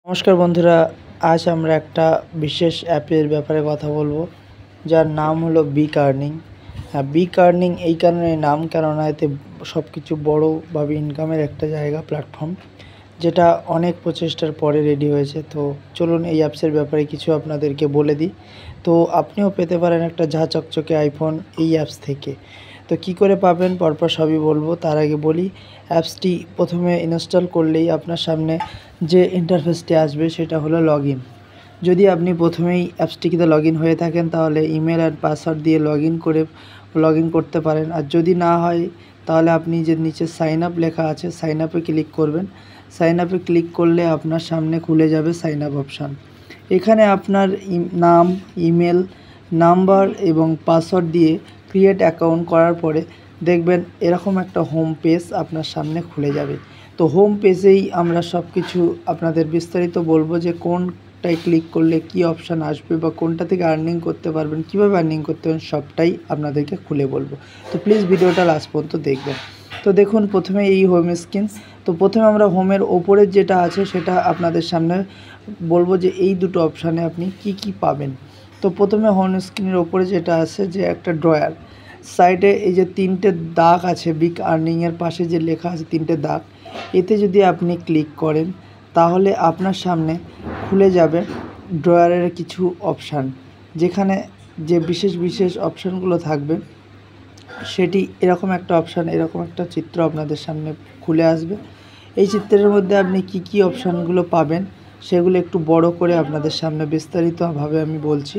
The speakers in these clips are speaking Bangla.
নমস্কার বন্ধুরা, আজ আমরা একটা বিশেষ অ্যাপের ব্যাপারে কথা বলবো যার নাম হলো বিগ আর্নিং। বিগ আর্নিং এই কারণে নাম, কেননা এতে সব কিছু বড়োভাবে ইনকামের একটা জায়গা, প্ল্যাটফর্ম, যেটা অনেক প্রচেষ্টার পরে রেডি হয়েছে। তো চলুন এই অ্যাপসের ব্যাপারে কিছু আপনাদেরকে বলে দিই। তো আপনিও পেতে পারেন একটা ঝা চকচকে আইফোন এই অ্যাপস থেকে। তো কি করে পাবেন পরপর সবই বলবো। তার আগে বলি, অ্যাপসটি প্রথমে ইনস্টল করলেই আপনার সামনে যে ইন্টারফেসটি আসবে সেটা হলো লগইন। যদি আপনি প্রথমেই অ্যাপসটিতে লগইন হয়ে থাকেন তাহলে ইমেল আর পাসওয়ার্ড দিয়ে লগইন করতে পারেন। আর যদি না হয় তাহলে আপনি যে নিচে সাইন আপ লেখা আছে, সাইন আপে ক্লিক করবেন। সাইন আপে ক্লিক করলে আপনার সামনে খুলে যাবে সাইন আপ অপশান। এখানে আপনার নাম, ইমেল, নাম্বার এবং পাসওয়ার্ড দিয়ে ক্রিয়েট অ্যাকাউন্ট করার পরে দেখবেন এরকম একটা হোম পেজ আপনার সামনে খুলে যাবে। তো হোম পেজেই আমরা সব কিছু আপনাদের বিস্তারিত বলবো যে কোনটায় ক্লিক করলে কি অপশান আসবে বা কোনটা থেকে আর্নিং করতে পারবেন, কীভাবে আর্নিং করতে পারবেন, সবটাই আপনাদেরকে খুলে বলবো। তো প্লিজ ভিডিওটা লাস্ট পর্যন্ত দেখবেন। তো দেখুন, প্রথমে এই হোম স্ক্রিন। তো প্রথমে আমরা হোমের ওপরের যেটা আছে সেটা আপনাদের সামনে বলবো যে এই দুটো অপশানে আপনি কি কি পাবেন। তো প্রথমে হোম স্ক্রিনের ওপরে যেটা আছে যে একটা ড্রয়ার, সাইডে এই যে তিনটে দাগ আছে, বিগ আর্নিংয়ের পাশে যে লেখা আছে তিনটে দাগ, এতে যদি আপনি ক্লিক করেন তাহলে আপনার সামনে খুলে যাবে ড্রয়ারের কিছু অপশান, যেখানে যে বিশেষ বিশেষ অপশানগুলো থাকবে সেটি এরকম একটা অপশান, এরকম একটা চিত্র আপনাদের সামনে খুলে আসবে। এই চিত্রের মধ্যে আপনি কি কি অপশানগুলো পাবেন সেগুলো একটু বড় করে আপনাদের সামনে বিস্তারিতভাবে আমি বলছি।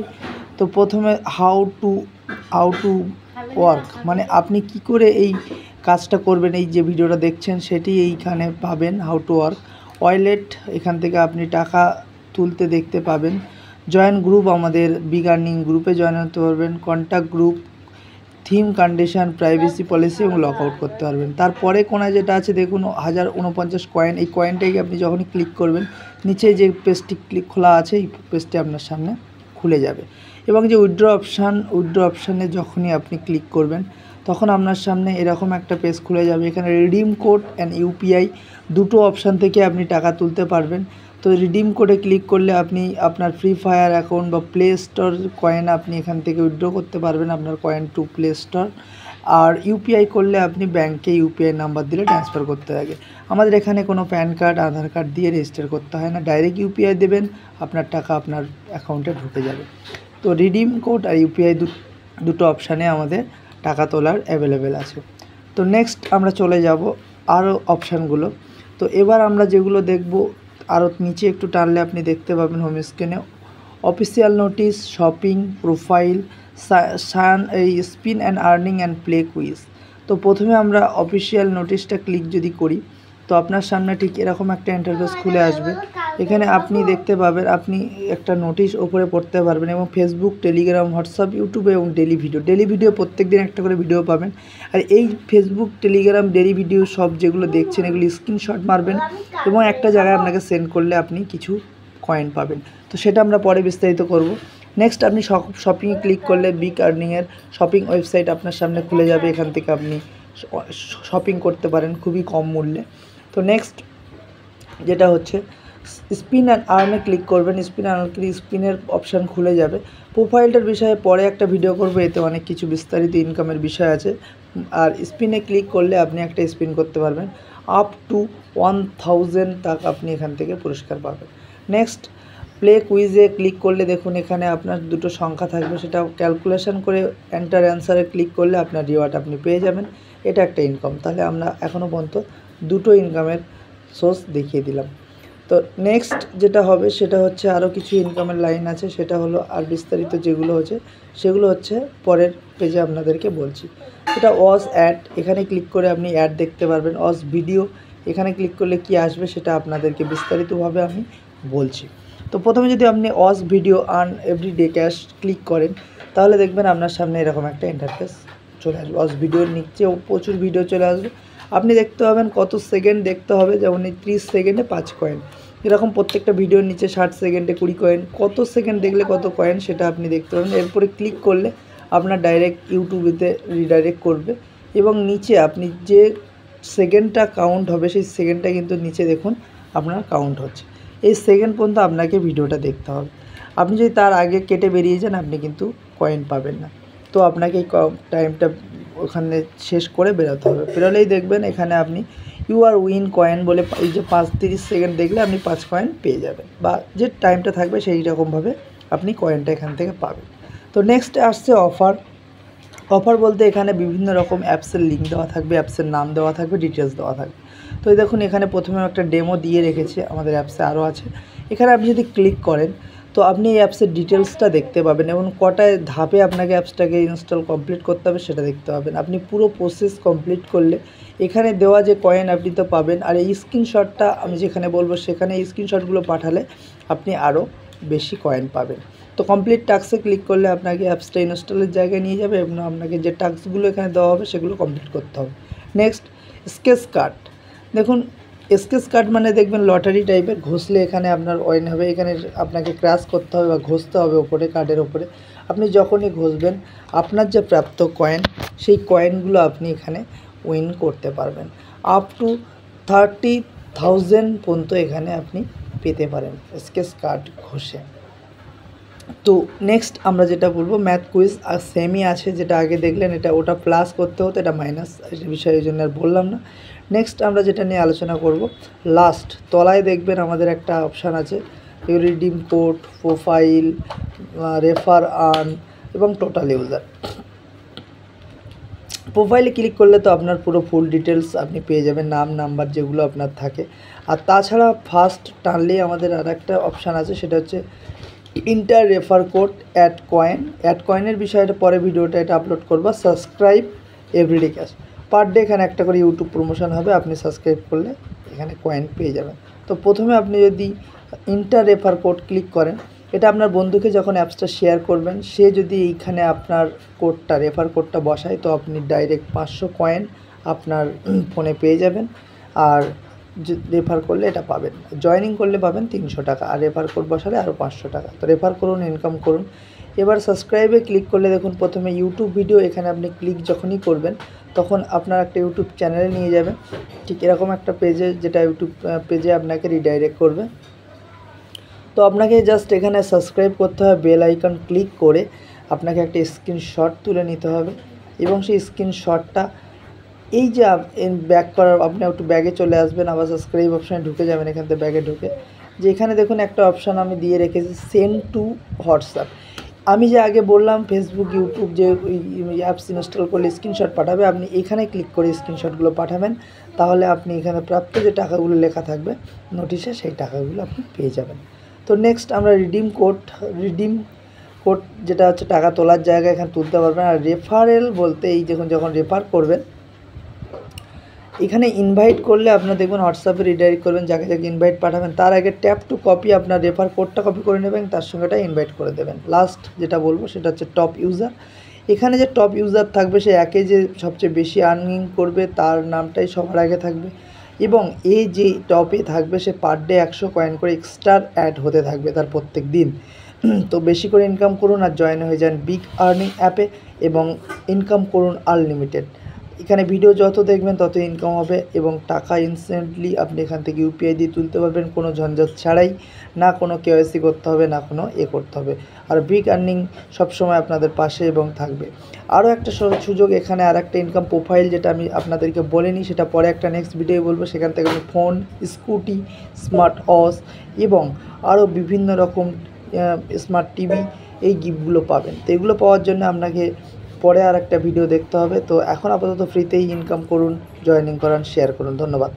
তো প্রথমে হাউ টু ওয়ার্ক, মানে আপনি কি করে এই কাজটা করবেন, এই যে ভিডিওটা দেখছেন সেটি এইখানে পাবেন। হাউ টু ওয়ার্ক ওয়ালেট, এখান থেকে আপনি টাকা তুলতে দেখতে পাবেন। জয়েন গ্রুপ, আমাদের বিগ আর্নিং গ্রুপে জয়েন হতে পারবেন। Contact group, theme, condition, privacy policy এবং লক আউট করতে পারবেন। তারপরে কোনায় যেটা আছে দেখুন 1049 কয়েন, এই কয়েনটাকে আপনি যখনই ক্লিক করবেন নিচে যে পেজটি খোলা আছে এই পেজটি আপনার সামনে খুলে যাবে। এবং যে উইথড্র অপশানে যখনই আপনি ক্লিক করবেন তখন আপনার সামনে এরকম একটা পেজ খুলে যাবে। এখানে রিডিম কোড অ্যান্ড ইউপিআই দুটো অপশান থেকে আপনি টাকা তুলতে পারবেন। তো রিডিম কোডে ক্লিক করলে আপনি আপনার ফ্রি ফায়ার অ্যাকাউন্ট বা প্লে স্টোর কয়েন আপনি এখান থেকে উইথড্র করতে পারবেন, আপনার কয়েন টু প্লে স্টোর। আর ইউপিআই করলে আপনি ব্যাংকে ইউপিআই নাম্বার দিলে ট্রান্সফার করতে লাগে। আমাদের এখানে কোনো প্যান কার্ড, আধার কার্ড দিয়ে রেজিস্টার করতে হয় না, ডাইরেক্ট ইউপিআই দেবেন, আপনার টাকা আপনার অ্যাকাউন্টে ঢুকে যাবে। তো রিডিম কোড আর ইউপিআই দুটো অপশানে আমাদের টাকা তোলার অ্যাভেলেবেল আছে। তো নেক্সট আমরা চলে যাব আরও অপশানগুলো। তো এবার আমরা যেগুলো দেখব, আরও নিচে একটু টানলে আপনি দেখতে পাবেন হোম স্ক্রিনে অফিসিয়াল নোটিশ, শপিং, প্রোফাইল, এই spin and earning and play quiz. তো প্রথমে আমরা অফিসিয়াল নোটিশটা ক্লিক যদি করি তো আপনার সামনে ঠিক এরকম একটা ইন্টারফেস খুলে আসবে। এখানে আপনি দেখতে পাবেন, আপনি একটা নোটিশ ওপরে পড়তে পারবেন এবং ফেসবুক, টেলিগ্রাম, হোয়াটসঅ্যাপ, ইউটিউবে এবং ডেলি ভিডিও প্রত্যেক দিন একটা করে ভিডিও পাবেন। আর এই ফেসবুক, টেলিগ্রাম, ডেলি ভিডিও সব যেগুলো দেখছেন এগুলি স্ক্রিনশট মারবেন এবং একটা জায়গায় আপনাকে সেন্ড করলে আপনি কিছু কয়েন পাবেন। তো সেটা আমরা পরে বিস্তারিত করব। নেক্সট আপনি শপিংয়ে ক্লিক করলে বিগ আর্নিংয়ের শপিং ওয়েবসাইট আপনার সামনে খুলে যাবে। এখান থেকে আপনি শপিং করতে পারেন খুবই কম মূল্যে। তো নেক্সট যেটা হচ্ছে স্পিন অ্যান্ড আর্নে ক্লিক করবেন। স্পিনের অপশান খুলে যাবে। প্রোফাইলটার বিষয়ে পরে একটা ভিডিও করব, এতে অনেক কিছু বিস্তারিত ইনকামের বিষয় আছে। আর স্পিনে ক্লিক করলে আপনি একটা স্পিন করতে পারবেন, আপ টু 1000 টাকা আপনি এখান থেকে পুরস্কার পাবেন। নেক্সট প্লে কুইজে ক্লিক করলে দেখুন এখানে আপনার দুটো সংখ্যা থাকবে, সেটা ক্যালকুলেশন করে এন্টার অ্যান্সারে ক্লিক করলে আপনার রিওয়ার্ড আপনি পেয়ে যাবেন। এটা একটা ইনকাম। তাহলে আমরা এখনও পর্যন্ত দুটো ইনকামের সোর্স দেখিয়ে দিলাম। তো নেক্সট যেটা হবে সেটা হচ্ছে আরও কিছু ইনকামের লাইন আছে, সেটা হলো আর বিস্তারিত যেগুলো হচ্ছে সেগুলো হচ্ছে পরের পেজে আপনাদেরকে বলছি। এটা ওয়াচ অ্যাড, এখানে ক্লিক করে আপনি অ্যাড দেখতে পারবেন। ওয়াচ ভিডিও, এখানে ক্লিক করলে কি আসবে সেটা আপনাদেরকে বিস্তারিতভাবে আমি বলছি। তো প্রথমে যদি আপনি watch video earn everyday cash click করেন তাহলে দেখবেন আপনার সামনে এরকম একটা ইন্টারফেস চলে আসবে। ওয়াচ ভিডিওর নিচেও প্রচুর ভিডিও চলে আসবে, আপনি দেখতে পাবেন কত সেকেন্ড দেখতে হবে, যেমন এই 30 সেকেন্ডে 5 কয়েন, এরকম প্রত্যেকটা ভিডিওর নিচে 60 সেকেন্ডে 20 কয়েন, কত সেকেন্ড দেখলে কত কয়েন সেটা আপনি দেখতে পাবেন। এরপরে ক্লিক করলে আপনার ডাইরেক্ট ইউটিউবেতে রিডাইরেক্ট করবে এবং নিচে আপনি যে সেকেন্ডটা কাউন্ট হবে সেই সেকেন্ডটা কিন্তু নিচে দেখুন আপনার কাউন্ট হচ্ছে। এই সেকেন্ড পর্যন্ত আপনাকে ভিডিওটা দেখতে হবে। আপনি যদি তার আগে কেটে বেরিয়ে যান আপনি কিন্তু কয়েন পাবেন না। তো আপনাকে এই টাইমটা ওখানে শেষ করে বেরোতে হবে। বেরোলেই দেখবেন এখানে আপনি ইউ আর উইন কয়েন বলে এই যে 30 সেকেন্ড দেখলে আপনি 5 কয়েন পেয়ে যাবেন, বা যে টাইমটা থাকবে সেই রকমভাবে আপনি কয়েনটা এখান থেকে পাবেন। তো নেক্সট আসছে অফার। অফার বলতে এখানে বিভিন্ন রকম অ্যাপসের লিঙ্ক দেওয়া থাকবে, অ্যাপসের নাম দেওয়া থাকবে, ডিটেলস দেওয়া থাকবে। তো এই দেখুন এখানে প্রথমে একটা ডেমো দিয়ে রেখেছে, আমাদের অ্যাপসে আরও আছে। এখানে আপনি যদি ক্লিক করেন তো আপনি এই অ্যাপসের ডিটেলসটা দেখতে পাবেন এবং কটায় ধাপে আপনাকে অ্যাপসটাকে ইনস্টল কমপ্লিট করতে হবে সেটা দেখতে পাবেন। আপনি পুরো প্রসেস কমপ্লিট করলে এখানে দেওয়া যে কয়েন আপনি তো পাবেন, আর এই স্ক্রিনশটটা আমি যেখানে বলবো সেখানে এই স্ক্রিনশটগুলো পাঠালে আপনি আরও বেশি কয়েন পাবেন। তো কমপ্লিট টাস্কে ক্লিক করলে আপনাকে অ্যাপসটা ইনস্টলের জায়গায় নিয়ে যাবে এবং আপনাকে যে টাস্কগুলো এখানে দেওয়া হবে সেগুলো কমপ্লিট করতে হবে। Next sketch card. দেখুন স্কেচ কার্ড মানে দেখবেন লটারি টাইপের, ঘষলে এখানে আপনার ওয়াইন হবে। এখানে আপনাকে ক্র্যাশ করতে হবে বা ঘষতে হবে ওপরে, কার্ডের ওপরে। আপনি যখনই ঘষবেন আপনার যে প্রাপ্ত কয়েন সেই কয়েনগুলো আপনি এখানে উইন করতে পারবেন। আপ টু 30,000 পর্যন্ত এখানে আপনি পেতে পারেন স্কেচ কার্ড ঘষে। তো নেক্সট আমরা যেটা বলবো ম্যাথ কুইজ, আর সেমই আছে যেটা আগে দেখলেন, এটা ওটা প্লাস করতে হতো, এটা মাইনাস, বিষয় এই জন্য আর বললাম না। নেক্সট আমরা যেটা নিয়ে আলোচনা করব, লাস্ট তলায় দেখবেন আমাদের একটা অপশান আছে redeem code, profile, refer earn এবং টোটাল ইউজার। প্রোফাইলে ক্লিক করলে তো আপনার পুরো ফুল ডিটেলস আপনি পেয়ে যাবেন, নাম নাম্বার যেগুলো আপনার থাকে। আর তাছাড়া ফার্স্ট টানলেই আমাদের আর একটা অপশান আছে, সেটা হচ্ছে enter refer code add coin. Add কয়েনের বিষয়টা পরে ভিডিওটা এটা আপলোড করবো। Subscribe everyday cash, per day এখানে একটা করে ইউটিউব প্রমোশন হবে, আপনি সাবস্ক্রাইব করলে এখানে কয়েন পেয়ে যাবেন। তো প্রথমে আপনি যদি ইন্টার রেফার কোড ক্লিক করেন, এটা আপনার বন্ধুকে যখন অ্যাপসটা শেয়ার করবেন সে যদি এইখানে আপনার কোডটা রেফার কোডটা বসায় তো আপনি ডাইরেক্ট 500 কয়েন আপনার ফোনে পেয়ে যাবেন। আর রেফার করলে এটা পাবেন, জয়েনিং করলে পাবেন 300 টাকা, আর রেফার কোড বসালে আরও 500 টাকা। তো রেফার করুন, ইনকাম করুন। এবার সাবস্ক্রাইবে ক্লিক করলে দেখুন প্রথমে ইউটিউব ভিডিও, এখানে আপনি ক্লিক যখনই করবেন তখন আপনার একটা ইউটিউব চ্যানেলে নিয়ে যাবেন, ঠিক এরকম একটা পেজে, যেটা ইউটিউব পেজে আপনাকে রিডাইরেক্ট করবে। তো আপনাকে জাস্ট এখানে সাবস্ক্রাইব করতে হবে, বেল আইকন ক্লিক করে আপনাকে একটা স্ক্রিনশট তুলে নিতে হবে এবং সেই স্ক্রিনশটটা এই যে ব্যাক করার, আপনি একটু ব্যাগে চলে আসবেন, আবার সাবস্ক্রাইব অপশানে ঢুকে যাবেন। এখান থেকে ব্যাগে ঢুকে যে এখানে দেখুন একটা অপশান আমি দিয়ে রেখেছি, সেন্ড টু হোয়াটসঅ্যাপ। আমি যে আগে বললাম ফেসবুক, ইউটিউব যে অ্যাপস ইনস্টল করলে স্ক্রিনশট পাঠাবে, আপনি এখানে ক্লিক করে স্ক্রিনশটগুলো পাঠাবেন, তাহলে আপনি এখানে প্রাপ্ত যে টাকাগুলো লেখা থাকবে নোটিশে সেই টাকাগুলো আপনি পেয়ে যাবেন। তো নেক্সট আমরা রিডিম কোড যেটা হচ্ছে টাকা তোলার জায়গায় এখানে তুলতে পারবেন। আর রেফারেল বলতে এই দেখুন যখন রেফার করবেন এখানে ইনভাইট করলে আপনার দেখবেন হোয়াটসঅ্যাপে রিডাইরেক্ট করবেন, যাকে যাকে ইনভাইট পাঠাবেন তার আগে ট্যাপ টু কপি আপনার রেফার কোডটা কপি করে নেবেন, তার সঙ্গে এটা ইনভাইট করে দেবেন। লাস্ট যেটা বলবো সেটা হচ্ছে টপ ইউজার। এখানে যে টপ ইউজার থাকবে সে একে যে সবচেয়ে বেশি আর্নিং করবে তার নামটাই সবার আগে থাকবে এবং এই যে টপে থাকবে সে পার ডে 100 কয়েন করে এক্সট্রা অ্যাড হতে থাকবে তার প্রত্যেক দিন। তো বেশি করে ইনকাম করুন আর জয়েন হয়ে যান বিগ আর্নিং অ্যাপে এবং ইনকাম করুন আনলিমিটেড। এখানে ভিডিও যত দেখবেন তত ইনকাম হবে এবং টাকা ইনস্ট্যান্টলি আপনি এখান থেকে ইউপিআই দিয়ে তুলতে পারবেন, কোনো ঝঞ্ঝাট ছাড়াই, না কোনো কেওয়াইসি করতে হবে, না কোনো করতে হবে। আর বিগ আর্নিং সবসময় আপনাদের পাশে এবং থাকবে। আরও একটা সুযোগ এখানে, আর একটা ইনকাম প্রোফাইল যেটা আমি আপনাদেরকে বলিনি, সেটা পরে একটা নেক্সট ভিডিও বলবো। সেখান থেকে আপনি ফোন, স্কুটি, স্মার্ট ওয়াচ এবং আরও বিভিন্ন রকম স্মার্ট টিভি এই গিফটগুলো পাবেন। তো এগুলো পাওয়ার জন্য আপনাকে পরে আর একটা ভিডিও দেখতে হবে। তো এখন আপাতত ফ্রিতেই ইনকাম করুন, জয়েনিং করান, শেয়ার করুন। ধন্যবাদ।